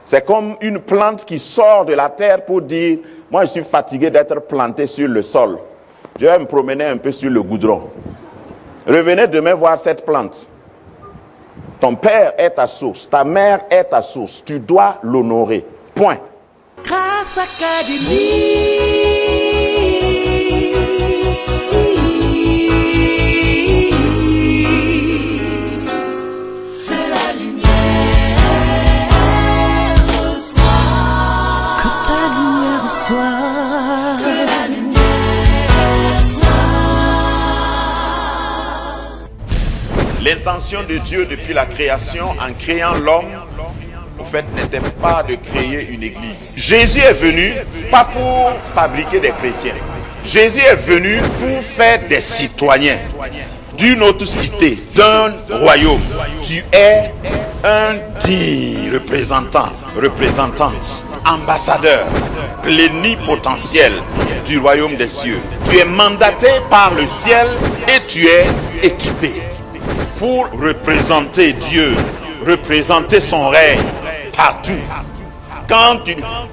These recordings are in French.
C'est comme une plante qui sort de la terre pour dire, moi je suis fatigué d'être planté sur le sol. Je vais me promener un peu sur le goudron. Revenez demain voir cette plante. Ton père est ta source, ta mère est ta source. Tu dois l'honorer. Point. Grâce Académie. L'intention de Dieu depuis la création, en créant l'homme, au fait, n'était pas de créer une église. Jésus est venu pas pour fabriquer des chrétiens. Jésus est venu pour faire des citoyens d'une autre cité, d'un royaume. Tu es un digne représentant, représentante, ambassadeur, plénipotentiel du royaume des cieux. Tu es mandaté par le ciel et tu es équipé pour représenter Dieu, représenter son règne partout. Quand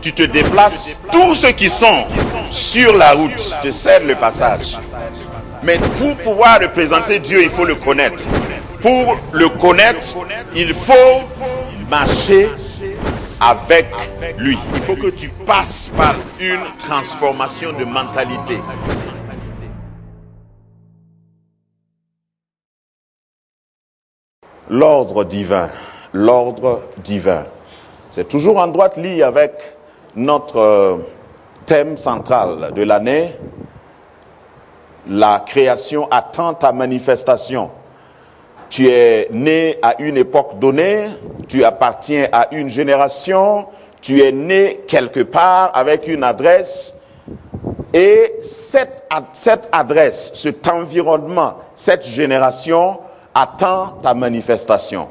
tu te déplaces, tous ceux qui sont sur la route te cèdent le passage. Mais pour pouvoir représenter Dieu, il faut le connaître. Pour le connaître, il faut marcher avec lui. Il faut que tu passes par une transformation de mentalité. L'ordre divin, l'ordre divin. C'est toujours en droite ligne avec notre thème central de l'année. La création attend ta manifestation. Tu es né à une époque donnée, tu appartiens à une génération, tu es né quelque part avec une adresse. Et cette adresse, cet environnement, cette génération attend ta manifestation.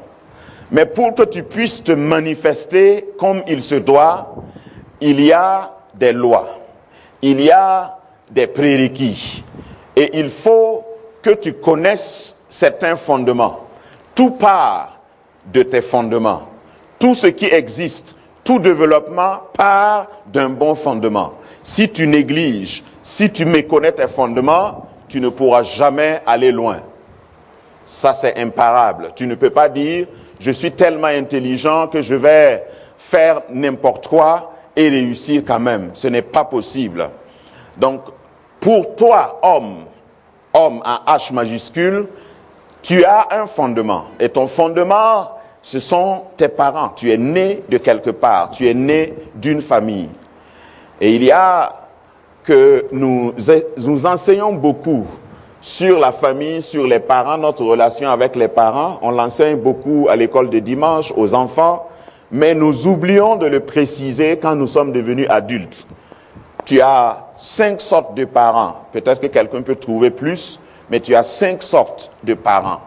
Mais pour que tu puisses te manifester comme il se doit, il y a des lois, il y a des prérequis. Et il faut que tu connaisses certains fondements. Tout part de tes fondements. Tout ce qui existe, tout développement part d'un bon fondement. Si tu négliges, si tu méconnais tes fondements, tu ne pourras jamais aller loin. Ça, c'est imparable. Tu ne peux pas dire, je suis tellement intelligent que je vais faire n'importe quoi et réussir quand même. Ce n'est pas possible. Donc, pour toi, homme à H majuscule, tu as un fondement. Et ton fondement, ce sont tes parents. Tu es né de quelque part. Tu es né d'une famille. Et il y a que nous enseignons beaucoup sur la famille, sur les parents, notre relation avec les parents. On l'enseigne beaucoup à l'école de dimanche, aux enfants, mais nous oublions de le préciser quand nous sommes devenus adultes. Tu as 5 sortes de parents. Peut-être que quelqu'un peut trouver plus, mais tu as 5 sortes de parents.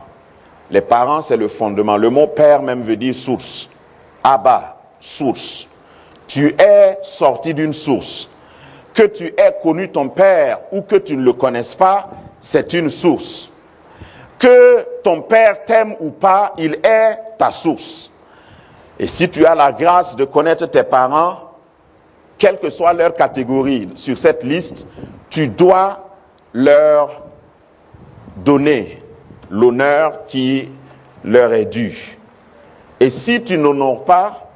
Les parents, c'est le fondement. Le mot père même veut dire source. Abba, source. Tu es sorti d'une source. Que tu aies connu ton père ou que tu ne le connaisses pas, c'est une source. Que ton père t'aime ou pas, il est ta source. Et si tu as la grâce de connaître tes parents, quelle que soit leur catégorie sur cette liste, tu dois leur donner l'honneur qui leur est dû. Et si tu n'honores pas,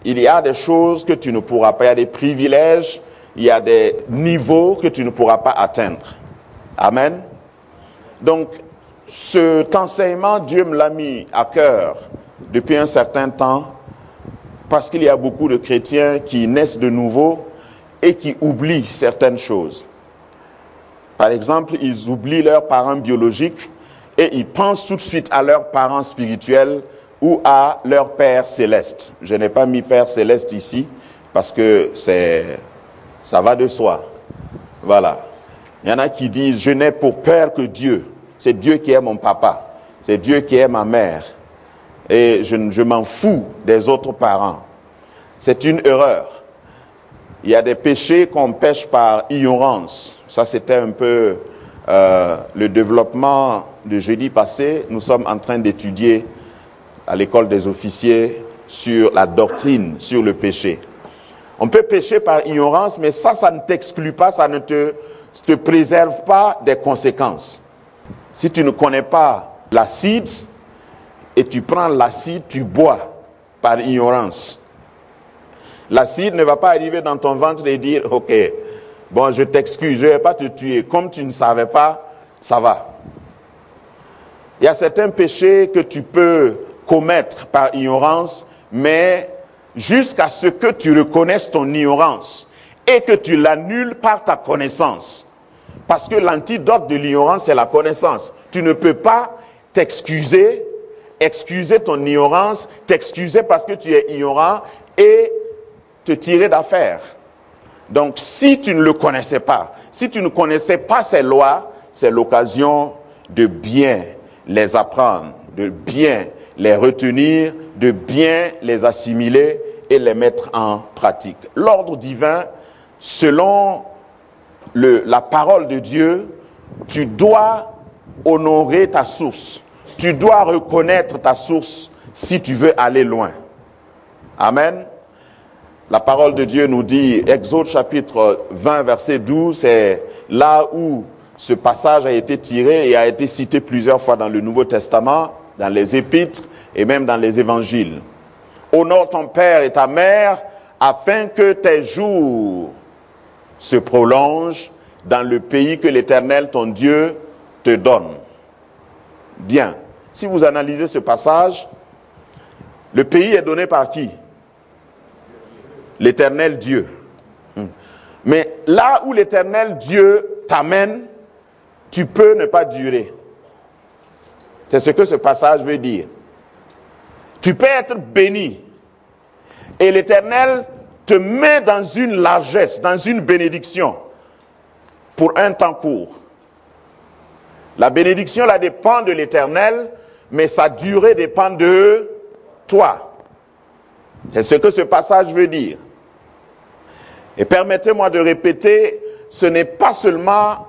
il y a des choses que tu ne pourras pas, il y a des privilèges, il y a des niveaux que tu ne pourras pas atteindre. Amen. Donc, cet enseignement, Dieu me l'a mis à cœur depuis un certain temps, parce qu'il y a beaucoup de chrétiens qui naissent de nouveau et qui oublient certaines choses. Par exemple, ils oublient leurs parents biologiques et ils pensent tout de suite à leurs parents spirituels ou à leur Père céleste. Je n'ai pas mis Père céleste ici parce que ça va de soi. Voilà. Il y en a qui disent, je n'ai pour père que Dieu. C'est Dieu qui est mon papa. C'est Dieu qui est ma mère. Et je m'en fous des autres parents. C'est une erreur. Il y a des péchés qu'on pêche par ignorance. Ça, c'était un peu le développement de jeudi passé. Nous sommes en train d'étudier à l'école des officiers sur la doctrine, sur le péché. On peut pécher par ignorance, mais ça ne t'exclut pas, ça ne te préserve pas des conséquences. Si tu ne connais pas l'acide, et tu prends l'acide, tu bois par ignorance. L'acide ne va pas arriver dans ton ventre et dire, ok, bon, je t'excuse, je ne vais pas te tuer. Comme tu ne savais pas, ça va. Il y a certains péchés que tu peux commettre par ignorance, mais jusqu'à ce que tu reconnaisses ton ignorance et que tu l'annules par ta connaissance. Parce que l'antidote de l'ignorance, c'est la connaissance. Tu ne peux pas t'excuser, excuser ton ignorance, t'excuser parce que tu es ignorant et te tirer d'affaire. Donc, si tu ne le connaissais pas, si tu ne connaissais pas ces lois, c'est l'occasion de bien les apprendre, de bien les retenir, de bien les assimiler et les mettre en pratique. L'ordre divin, selon la parole de Dieu, tu dois honorer ta source. Tu dois reconnaître ta source si tu veux aller loin. Amen. La parole de Dieu nous dit, Exode chapitre 20, verset 12, c'est là où ce passage a été tiré et a été cité plusieurs fois dans le Nouveau Testament, dans les Épîtres et même dans les Évangiles. Honore ton père et ta mère afin que tes jours se prolongent dans le pays que l'Éternel, ton Dieu, te donne. Bien. Si vous analysez ce passage, le pays est donné par qui? L'Éternel Dieu. Mais là où l'Éternel Dieu t'amène, tu peux ne pas durer. C'est ce que ce passage veut dire. Tu peux être béni. Et l'Éternel te met dans une largesse, dans une bénédiction, pour un temps court. La bénédiction, là, dépend de l'Éternel, mais sa durée dépend de toi. C'est ce que ce passage veut dire. Et permettez-moi de répéter, ce n'est pas seulement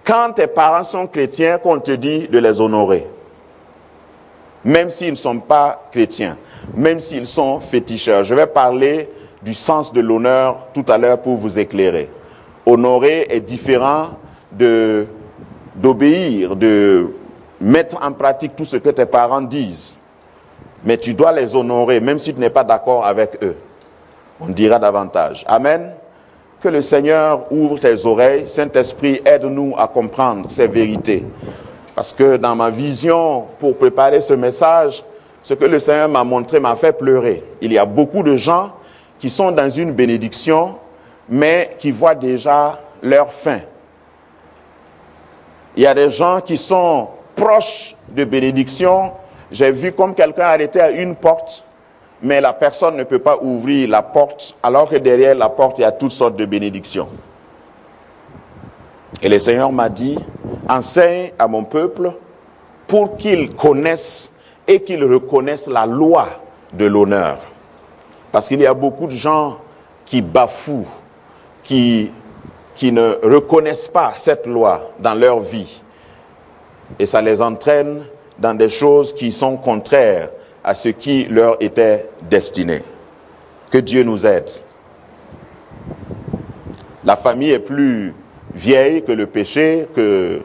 quand tes parents sont chrétiens qu'on te dit de les honorer. Même s'ils ne sont pas chrétiens, même s'ils sont féticheurs. Je vais parler du sens de l'honneur tout à l'heure pour vous éclairer. Honorer est différent d'obéir, de mettre en pratique tout ce que tes parents disent. Mais tu dois les honorer, même si tu n'es pas d'accord avec eux. On dira davantage. Amen. Que le Seigneur ouvre tes oreilles. Saint-Esprit, aide-nous à comprendre ces vérités. Parce que dans ma vision, pour préparer ce message, ce que le Seigneur m'a montré m'a fait pleurer. Il y a beaucoup de gens qui sont dans une bénédiction, mais qui voient déjà leur fin. Il y a des gens qui sont proches de bénédiction. J'ai vu comme quelqu'un arrêté à une porte, mais la personne ne peut pas ouvrir la porte, alors que derrière la porte, il y a toutes sortes de bénédictions. Et le Seigneur m'a dit, enseigne à mon peuple pour qu'ils connaissent et qu'ils reconnaissent la loi de l'honneur. Parce qu'il y a beaucoup de gens qui bafouent, qui ne reconnaissent pas cette loi dans leur vie. Et ça les entraîne dans des choses qui sont contraires à ce qui leur était destiné. Que Dieu nous aide. La famille est plus vieille que le péché, que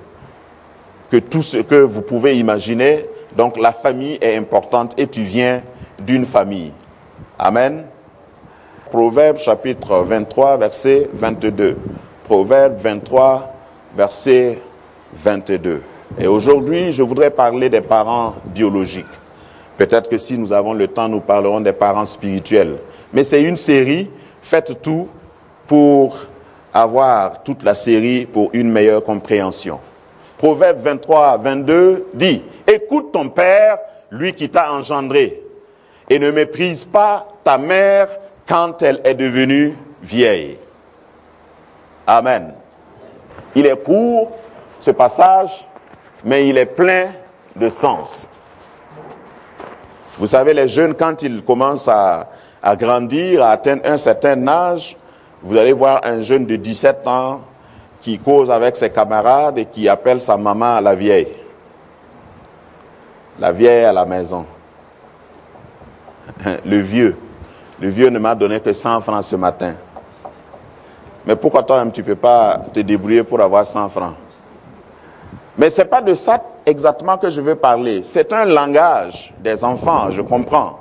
tout ce que vous pouvez imaginer. Donc la famille est importante et tu viens d'une famille. Amen. Proverbe chapitre 23, verset 22. Proverbe 23, verset 22. Et aujourd'hui, je voudrais parler des parents biologiques. Peut-être que si nous avons le temps, nous parlerons des parents spirituels. Mais c'est une série, faites tout pour avoir toute la série pour une meilleure compréhension. Proverbe 23, 22 dit, « Écoute ton père, lui qui t'a engendré, et ne méprise pas ta mère quand elle est devenue vieille. » Amen. Il est court, ce passage, mais il est plein de sens. Vous savez, les jeunes, quand ils commencent à grandir, à atteindre un certain âge, vous allez voir un jeune de 17 ans qui cause avec ses camarades et qui appelle sa maman la vieille. La vieille à la maison. Le vieux ne m'a donné que 100 francs ce matin. Mais pourquoi toi-même tu ne peux pas te débrouiller pour avoir 100 francs? Mais ce n'est pas de ça exactement que je veux parler. C'est un langage des enfants, je comprends.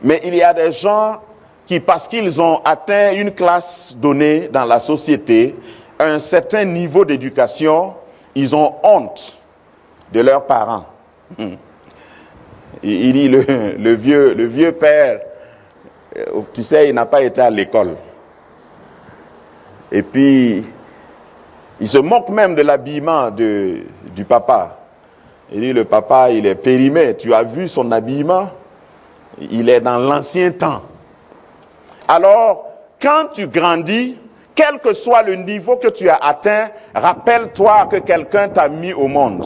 Mais il y a des gens qui, parce qu'ils ont atteint une classe donnée dans la société, un certain niveau d'éducation, ils ont honte de leurs parents. Il dit, le vieux père, tu sais, il n'a pas été à l'école. Et puis, il se moque même de l'habillement du papa. Il dit, le papa, il est périmé. Tu as vu son habillement? Il est dans l'ancien temps. Alors, quand tu grandis, quel que soit le niveau que tu as atteint, rappelle-toi que quelqu'un t'a mis au monde.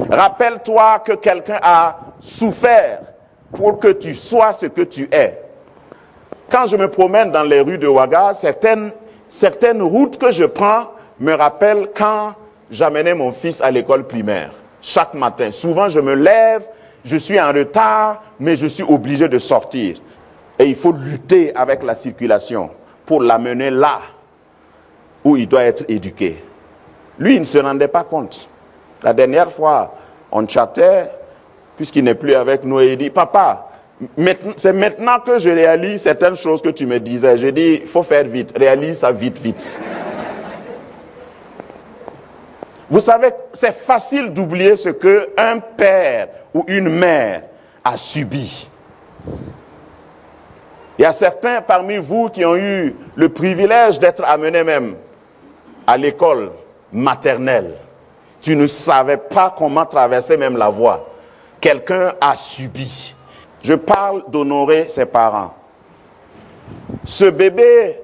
Rappelle-toi que quelqu'un a souffert pour que tu sois ce que tu es. Quand je me promène dans les rues de Ouaga, certaines routes que je prends me rappellent quand j'amenais mon fils à l'école primaire. Chaque matin, souvent je me lève, je suis en retard, mais je suis obligé de sortir. Et il faut lutter avec la circulation pour l'amener là où il doit être éduqué. Lui, il ne se rendait pas compte. La dernière fois, on chattait, puisqu'il n'est plus avec nous, et il dit, papa, c'est maintenant que je réalise certaines choses que tu me disais. Je dis, il faut faire vite, réalise ça vite, vite. Vous savez, c'est facile d'oublier ce qu'un père ou une mère a subi. Il y a certains parmi vous qui ont eu le privilège d'être amenés même à l'école maternelle. Tu ne savais pas comment traverser même la voie. Quelqu'un a subi. Je parle d'honorer ses parents. Ce bébé,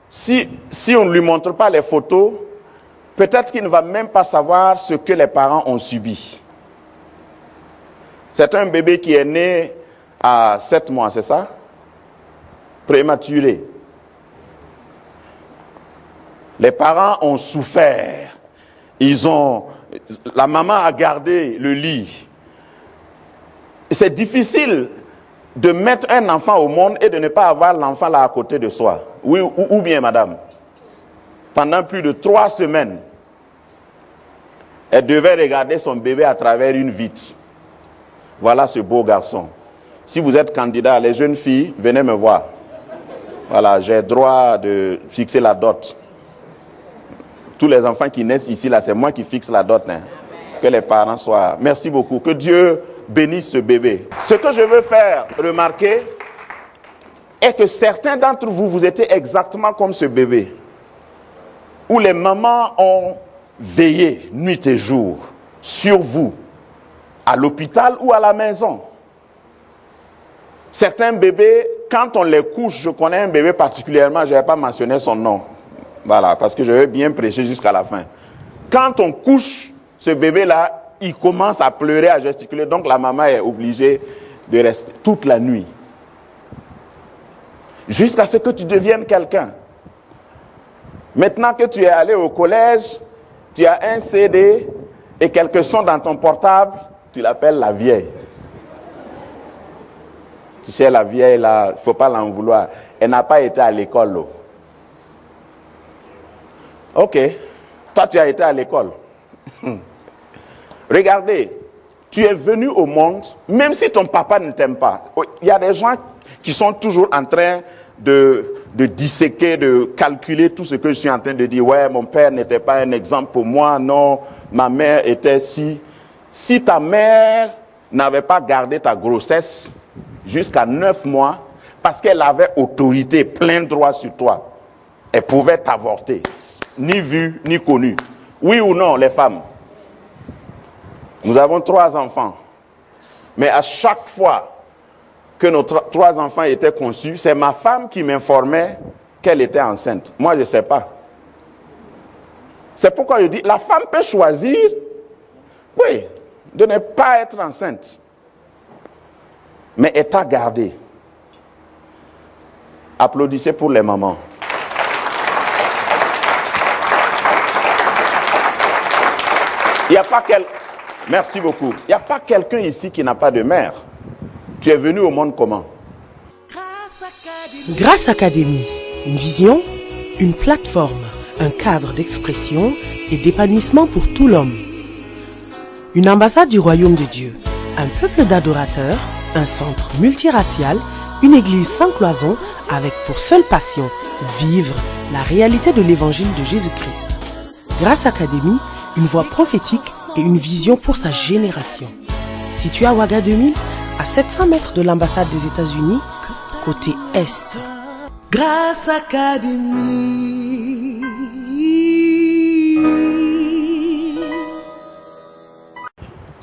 si on ne lui montre pas les photos, peut-être qu'il ne va même pas savoir ce que les parents ont subi. C'est un bébé qui est né à 7 mois, c'est ça? Prématuré. Les parents ont souffert. La maman a gardé le lit. C'est difficile de mettre un enfant au monde et de ne pas avoir l'enfant là à côté de soi. Oui ou bien, madame? Pendant plus de 3 semaines, elle devait regarder son bébé à travers une vitre. Voilà ce beau garçon. Si vous êtes candidat, les jeunes filles, venez me voir. Voilà, j'ai droit de fixer la dot. Tous les enfants qui naissent ici, là, c'est moi qui fixe la dot. Hein. Que les parents soient... Merci beaucoup. Que Dieu bénisse ce bébé. Ce que je veux faire remarquer est que certains d'entre vous, vous étiez exactement comme ce bébé. Où les mamans ont veillé nuit et jour sur vous, à l'hôpital ou à la maison. Certains bébés, quand on les couche, je connais un bébé particulièrement, je n'ai pas mentionné son nom. Voilà, parce que je vais bien prêcher jusqu'à la fin. Quand on couche ce bébé-là, il commence à pleurer, à gesticuler, donc la maman est obligée de rester toute la nuit. Jusqu'à ce que tu deviennes quelqu'un. Maintenant que tu es allé au collège, tu as un CD et quelques sons dans ton portable, tu l'appelles la vieille. Tu sais, la vieille, là, il ne faut pas l'en vouloir. Elle n'a pas été à l'école. Là. Ok. Toi, tu as été à l'école. Regardez, tu es venu au monde, même si ton papa ne t'aime pas. Il y a des gens qui sont toujours en train de disséquer, de calculer tout ce que je suis en train de dire. Ouais, mon père n'était pas un exemple pour moi. Non, ma mère était si. Si ta mère n'avait pas gardé ta grossesse jusqu'à 9 mois, parce qu'elle avait autorité, plein droit sur toi, elle pouvait t'avorter, ni vu, ni connu. Oui ou non, les femmes? Nous avons 3 enfants. Mais à chaque fois que nos 3 enfants étaient conçus, c'est ma femme qui m'informait qu'elle était enceinte. Moi, je ne sais pas. C'est pourquoi je dis, la femme peut choisir, oui, de ne pas être enceinte. Mais elle t'a gardé. Applaudissez pour les mamans. Il n'y a pas Merci beaucoup. Il n'y a pas quelqu'un ici qui n'a pas de mère. Tu es venu au monde comment? Grâce Académie, une vision, une plateforme, un cadre d'expression et d'épanouissement pour tout l'homme. Une ambassade du royaume de Dieu, un peuple d'adorateurs, un centre multiracial, une église sans cloison avec pour seule passion vivre la réalité de l'évangile de Jésus-Christ. Grâce Académie, une voix prophétique et une vision pour sa génération. Situé à Ouaga 2000, à 700 mètres de l'ambassade des États-Unis, côté Est. Grâce Académie.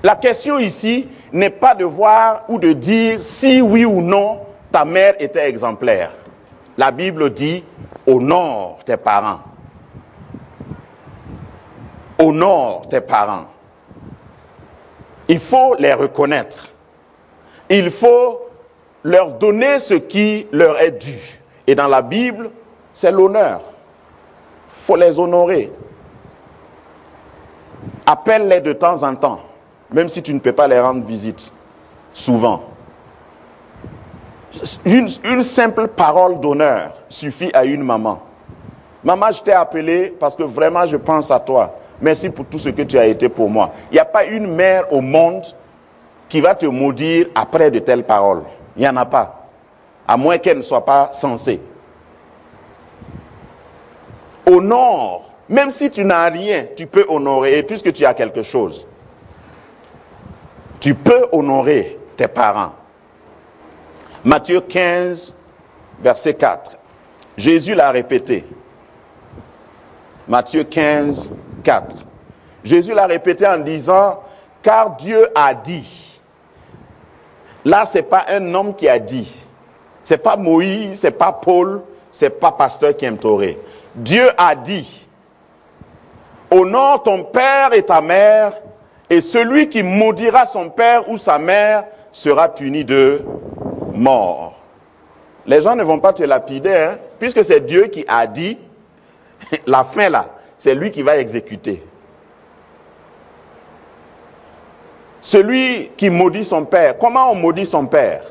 La question ici n'est pas de voir ou de dire si oui ou non ta mère était exemplaire. La Bible dit honore tes parents. Honore tes parents. Il faut les reconnaître. Il faut leur donner ce qui leur est dû. Et dans la Bible, c'est l'honneur. Il faut les honorer. Appelle-les de temps en temps, même si tu ne peux pas les rendre visite, souvent. Une simple parole d'honneur suffit à une maman. Maman, je t'ai appelé parce que vraiment je pense à toi. Merci pour tout ce que tu as été pour moi. Il n'y a pas une mère au monde qui va te maudire après de telles paroles. Il n'y en a pas. À moins qu'elle ne soit pas censée. Honore. Même si tu n'as rien, tu peux honorer. Et puisque tu as quelque chose, tu peux honorer tes parents. Matthieu 15, verset 4. Jésus l'a répété. Matthieu 15, 4. Jésus l'a répété en disant, car Dieu a dit. Là, ce n'est pas un homme qui a dit. Ce n'est pas Moïse, ce n'est pas Paul, ce n'est pas pasteur Kim Toré. Dieu a dit, honore ton père et ta mère, et celui qui maudira son père ou sa mère sera puni de mort. Les gens ne vont pas te lapider, hein, puisque c'est Dieu qui a dit, la fin là, c'est lui qui va exécuter. Celui qui maudit son père, comment on maudit son père?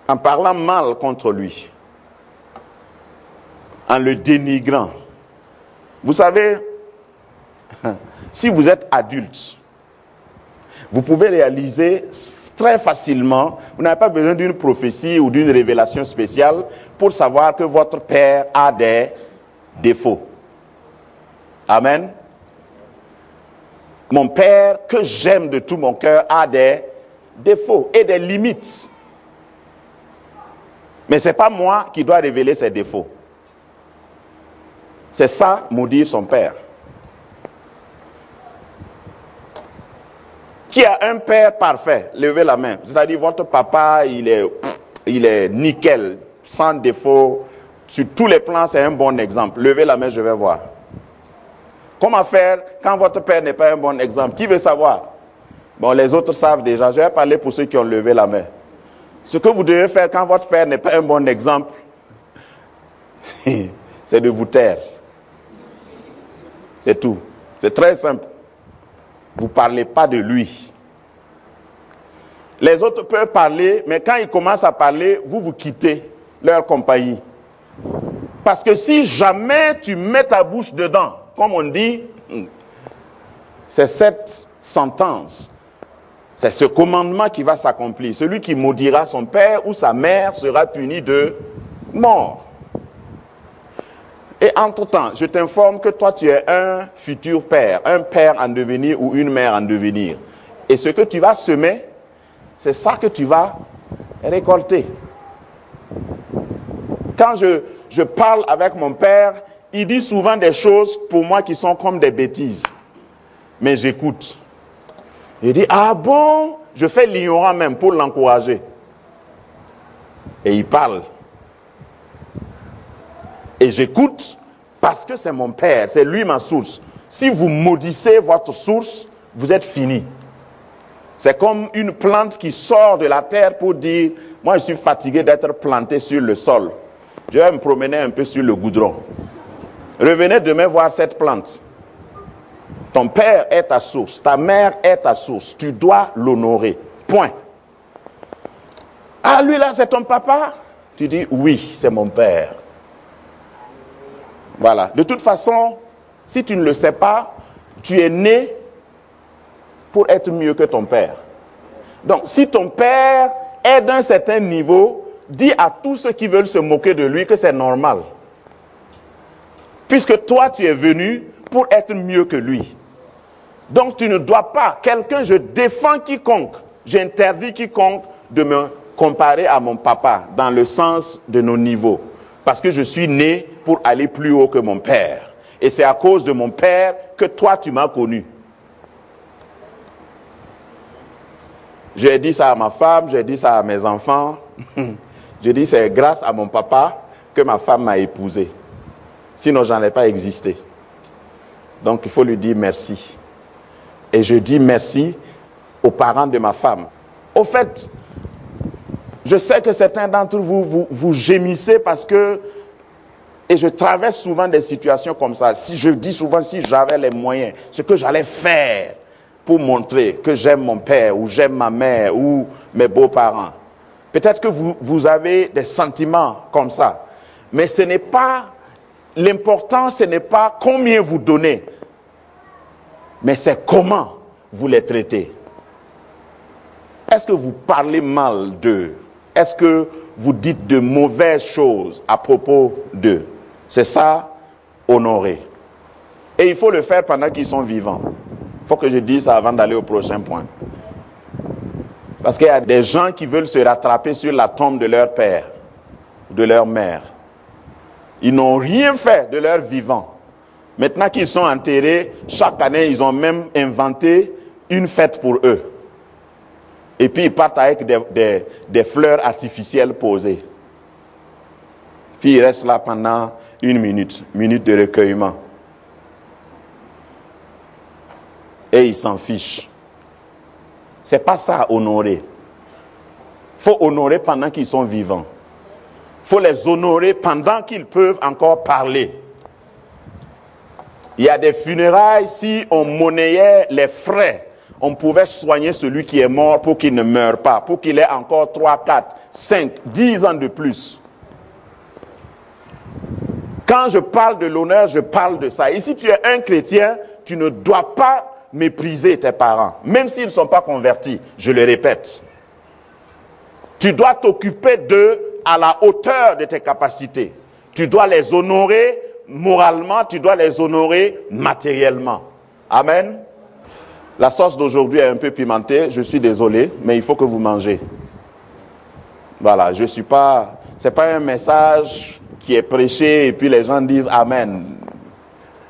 En parlant mal contre lui, en le dénigrant. Vous savez, si vous êtes adulte, vous pouvez réaliser très facilement, vous n'avez pas besoin d'une prophétie ou d'une révélation spéciale pour savoir que votre père a des défauts. Amen. Mon père, que j'aime de tout mon cœur, a des défauts et des limites. Mais ce n'est pas moi qui dois révéler ses défauts. C'est ça, maudire son père. Qui a un père parfait? Levez la main. C'est-à-dire votre papa, il est nickel, sans défaut. Sur tous les plans, c'est un bon exemple. Levez la main, je vais voir. Comment faire quand votre père n'est pas un bon exemple? Qui veut savoir? Bon, les autres savent déjà. Je vais parler pour ceux qui ont levé la main. Ce que vous devez faire quand votre père n'est pas un bon exemple, c'est de vous taire. C'est tout. C'est très simple. Vous ne parlez pas de lui. Les autres peuvent parler, mais quand ils commencent à parler, vous quittez leur compagnie. Parce que si jamais tu mets ta bouche dedans, comme on dit, c'est cette sentence, c'est ce commandement qui va s'accomplir. Celui qui maudira son père ou sa mère sera puni de mort. Et entre-temps, je t'informe que toi, tu es un futur père, un père en devenir ou une mère en devenir. Et ce que tu vas semer, c'est ça que tu vas récolter. Quand je parle avec mon père, il dit souvent des choses pour moi qui sont comme des bêtises. Mais j'écoute. Il dit, ah bon? Je fais l'ignorant même pour l'encourager. Et il parle. Et j'écoute parce que c'est mon père, c'est lui ma source. Si vous maudissez votre source, vous êtes fini. C'est comme une plante qui sort de la terre pour dire, moi je suis fatigué d'être planté sur le sol. Je vais me promener un peu sur le goudron. Revenez demain voir cette plante. Ton père est ta source, ta mère est ta source. Tu dois l'honorer. Point. Ah, lui là, c'est ton papa? Tu dis, oui, c'est mon père. Voilà. De toute façon, si tu ne le sais pas, tu es né pour être mieux que ton père. Donc, si ton père est d'un certain niveau, dis à tous ceux qui veulent se moquer de lui que c'est normal. Puisque toi, tu es venu pour être mieux que lui. Donc, tu ne dois pas, je défends quiconque, j'interdis quiconque de me comparer à mon papa dans le sens de nos niveaux. Parce que je suis né pour aller plus haut que mon père. Et c'est à cause de mon père que toi, tu m'as connu. J'ai dit ça à ma femme, j'ai dit ça à mes enfants. Je dis c'est grâce à mon papa que ma femme m'a épousé. Sinon, je n'allais pas exister. Donc, il faut lui dire merci. Et je dis merci aux parents de ma femme. Au fait, je sais que certains d'entre vous, vous gémissez parce que, et je traverse souvent des situations comme ça. Si je dis souvent, si j'avais les moyens, ce que j'allais faire pour montrer que j'aime mon père, ou j'aime ma mère, ou mes beaux-parents. Peut-être que vous avez des sentiments comme ça. Mais ce n'est pas, l'important, ce n'est pas combien vous donnez, mais c'est comment vous les traitez. Est-ce que vous parlez mal d'eux? Est-ce que vous dites de mauvaises choses à propos d'eux? C'est ça, honorer. Et il faut le faire pendant qu'ils sont vivants. Il faut que je dise ça avant d'aller au prochain point. Parce qu'il y a des gens qui veulent se rattraper sur la tombe de leur père, de leur mère. Ils n'ont rien fait de leur vivant. Maintenant qu'ils sont enterrés, chaque année, ils ont même inventé une fête pour eux. Et puis ils partent avec des fleurs artificielles posées. Puis ils restent là pendant une minute de recueillement. Et ils s'en fichent. C'est pas ça, honorer. Il faut honorer pendant qu'ils sont vivants. Il faut les honorer pendant qu'ils peuvent encore parler. Il y a des funérailles, si on monnayait les frais, on pouvait soigner celui qui est mort pour qu'il ne meure pas, pour qu'il ait encore 3, 4, 5, 10 ans de plus. Quand je parle de l'honneur, je parle de ça. Et si tu es un chrétien, tu ne dois pas mépriser tes parents, même s'ils ne sont pas convertis, je le répète. Tu dois t'occuper d'eux à la hauteur de tes capacités. Tu dois les honorer moralement, tu dois les honorer matériellement. Amen. La sauce d'aujourd'hui est un peu pimentée, je suis désolé, mais il faut que vous mangez. Voilà, je suis pas, c'est pas un message qui est prêché et puis les gens disent Amen.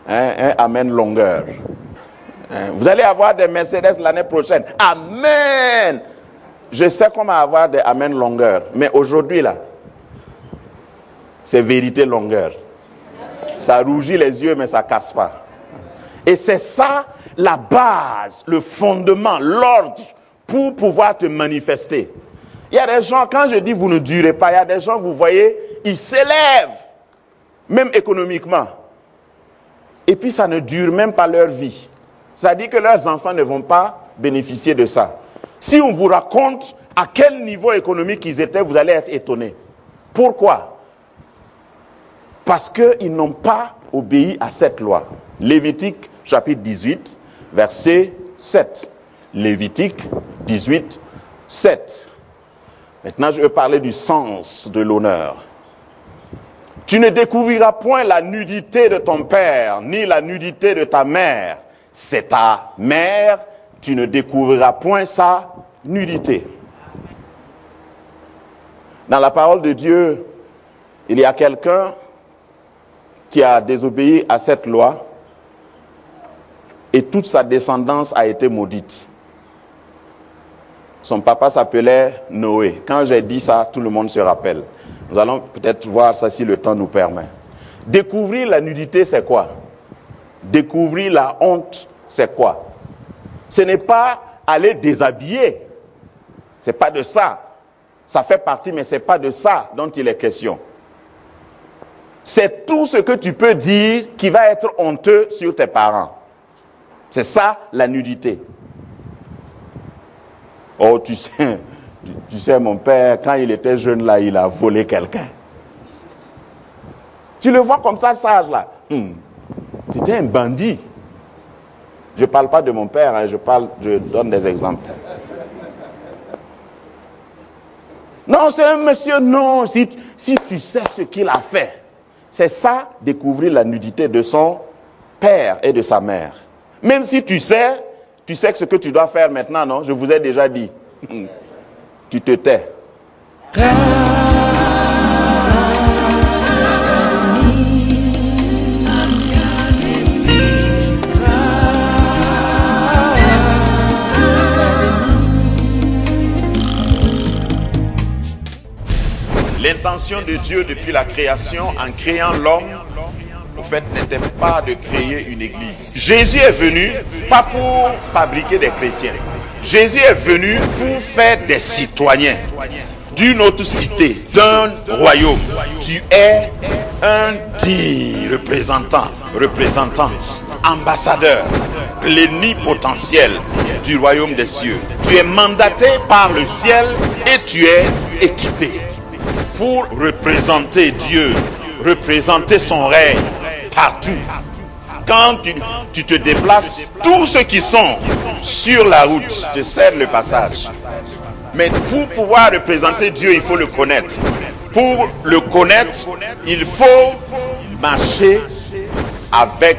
Un Amen longueur. Vous allez avoir des Mercedes l'année prochaine. Amen. Je sais comment avoir des Amen longueur. Mais aujourd'hui, là, c'est vérité longueur. Ça rougit les yeux, mais ça ne casse pas. Et c'est ça, la base, le fondement, l'ordre pour pouvoir te manifester. Il y a des gens, quand je dis vous ne durez pas, il y a des gens, vous voyez, ils s'élèvent, même économiquement. Et puis ça ne dure même pas leur vie. Ça dit que leurs enfants ne vont pas bénéficier de ça. Si on vous raconte à quel niveau économique ils étaient, vous allez être étonné. Pourquoi? Parce qu'ils n'ont pas obéi à cette loi. Lévitique, chapitre 18, verset 7. Lévitique 18, 7. Maintenant, je vais parler du sens de l'honneur. Tu ne découvriras point la nudité de ton père, ni la nudité de ta mère. C'est ta mère, tu ne découvriras point sa nudité. Dans la parole de Dieu, il y a quelqu'un qui a désobéi à cette loi et toute sa descendance a été maudite. Son papa s'appelait Noé. Quand j'ai dit ça, tout le monde se rappelle. Nous allons peut-être voir ça si le temps nous permet. Découvrir la nudité, c'est quoi? Découvrir la honte, c'est quoi? Ce n'est pas aller déshabiller. Ce n'est pas de ça. Ça fait partie, mais ce n'est pas de ça dont il est question. C'est tout ce que tu peux dire qui va être honteux sur tes parents. C'est ça, la nudité. Oh, tu Tu sais, mon père, quand il était jeune là, il a volé quelqu'un. Tu le vois comme ça, sage là. C'était un bandit. Je ne parle pas de mon père, hein, je donne des exemples. Non, c'est un monsieur, non. Si tu sais ce qu'il a fait, c'est ça, découvrir la nudité de son père et de sa mère. Même si tu sais que ce que tu dois faire maintenant, non? Je vous ai déjà dit. Tu te tais. L'intention de Dieu depuis la création, en créant l'homme, au fait, n'était pas de créer une église. Jésus est venu pas pour fabriquer des chrétiens. Jésus est venu pour faire des citoyens d'une autre cité, d'un royaume. Tu es un digne représentante, ambassadeur, plénipotentiel du royaume des cieux. Tu es mandaté par le ciel et tu es équipé pour représenter Dieu, représenter son règne partout. Quand tu te déplaces, tous ceux qui sont sur la route te cèdent le passage. Mais pour pouvoir représenter Dieu, il faut le connaître. Pour le connaître, il faut marcher avec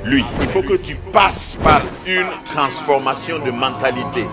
lui. Il faut que tu passes par une transformation de mentalité.